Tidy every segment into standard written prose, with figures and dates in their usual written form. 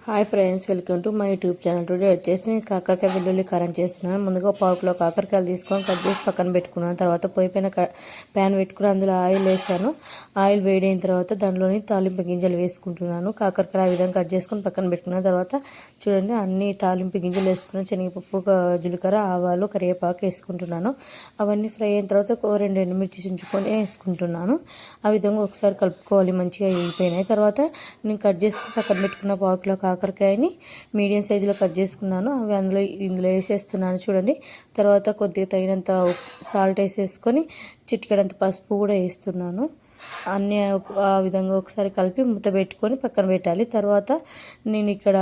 Hi friends, welcome to my YouTube channel. Today వచ్చేసి నేను కాకరకాయ వెల్లుల్లి కారం చేస్తున్నాను. ముందుగా పావు కిలో కాకరకాయలు తీసుకొని కట్ చేసి పక్కన పెట్టుకున్నాను. తర్వాత పొయ్యి పైన ప్యాన్ పెట్టుకుని అందులో ఆయిల్ వేసాను. ఆయిల్ వేడైన తర్వాత దానిలోని తాలింపు గింజలు వేసుకుంటున్నాను. కాకరకాయ ఆ విధంగా కట్ చేసుకొని పక్కన పెట్టుకున్న తర్వాత చూడండి, అన్ని తాలింపు గింజలు వేసుకున్నాను. శనగపప్పు, జీలకర్ర, ఆవాలు, కరివేపాకు వేసుకుంటున్నాను. అవన్నీ ఫ్రై అయిన తర్వాత రెండు ఎండుమిర్చి చుంచుకొని వేసుకుంటున్నాను. ఆ విధంగా ఒకసారి కలుపుకోవాలి. మంచిగా వేగిపోయినాయి. తర్వాత నేను కట్ చేసుకుని పక్కన పెట్టుకున్న పావు కిలో కాకరకాయని మీడియం సైజులో కట్ చేసుకున్నాను. అవి ఇందులో వేసేస్తున్నాను. చూడండి, తర్వాత కొద్దిగా తగినంత సాల్ట్ వేసేసుకొని చిటికెడంత పసుపు కూడా వేస్తున్నాను. అన్నీ ఆ విధంగా ఒకసారి కలిపి మూత పెట్టుకొని పక్కన పెట్టాలి. తర్వాత నేను ఇక్కడ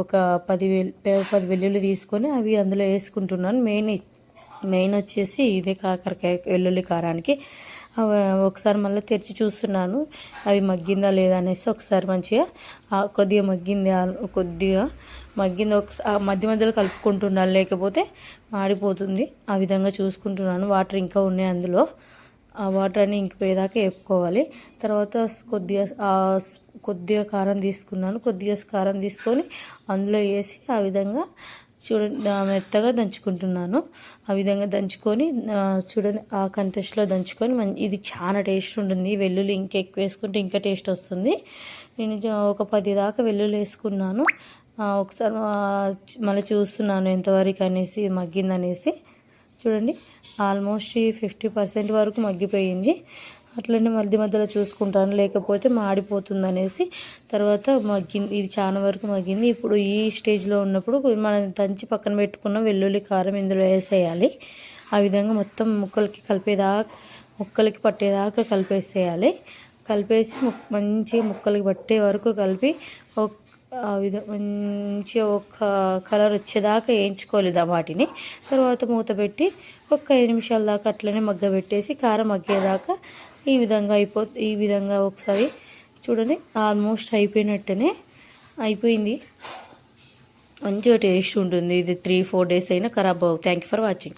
ఒక 10 వెల్లుల్లి తీసుకొని అవి అందులో వేసుకుంటున్నాను. మెయిన్ వచ్చేసి ఇదే కాకరకాయ వెల్లుల్లి కారానికి. ఒకసారి మళ్ళీ తెరిచి చూస్తున్నాను అవి మగ్గిందా లేదా అనేసి. ఒకసారి మంచిగా కొద్దిగా మగ్గింది ఒకసారి మధ్య మధ్యలో కలుపుకుంటున్నాను, లేకపోతే మాడిపోతుంది. ఆ విధంగా చూసుకుంటున్నాను. వాటర్ ఇంకా ఉన్నాయి అందులో. ఆ వాటర్ అన్ని ఇంకిపోయేదాకా వేపుకోవాలి. తర్వాత కొద్దిగా కారం తీసుకున్నాను. కొద్దిగా కారం తీసుకొని అందులో వేసి ఆ విధంగా చూడండి మెత్తగా దంచుకుంటున్నాను. ఆ విధంగా దంచుకొని చూడండి, ఆ కంటెస్ట్లో దంచుకొని ఇది చాలా టేస్ట్ ఉంటుంది. వెల్లుల్లి ఇంకా ఎక్కువ వేసుకుంటే ఇంకా టేస్ట్ వస్తుంది. నేను ఒక 10 దాకా వెల్లుల్లి వేసుకున్నాను. ఒకసారి మళ్ళీ చూస్తున్నాను ఎంతవరకు అనేసి మగ్గిందనేసి. చూడండి, ఆల్మోస్ట్ 50% వరకు మగ్గిపోయింది. అట్లనే మధ్య మధ్యలో చూసుకుంటాను, లేకపోతే మాడిపోతుంది అనేసి. తర్వాత మగ్గింది, ఇది చాలా వరకు మగ్గింది. ఇప్పుడు ఈ స్టేజ్లో ఉన్నప్పుడు మనం దంచి పక్కన పెట్టుకున్న వెల్లుల్లి కారం ఇందులో వేసేయాలి. ఆ విధంగా మొత్తం ముక్కలకి పట్టేదాకా కలిపేసేయాలి. కలిపేసి మంచిగా ముక్కలకి పట్టే వరకు కలిపి ఆ విధంగా మంచిగా ఒక కలర్ వచ్చేదాకా వేయించుకోవాలి వాటిని. తర్వాత మూత పెట్టి ఒక 5 నిమిషాల దాకా అట్లనే మగ్గబెట్టేసి కారం మగ్గేదాకా ఈ విధంగా ఒకసారి చూడండి. ఆల్మోస్ట్ అయిపోయింది. మంచిగా టేస్ట్ ఉంటుంది. ఇది 3-4 డేస్ అయినా ఖరాబ్ అవ్వదు. Thank you for watching.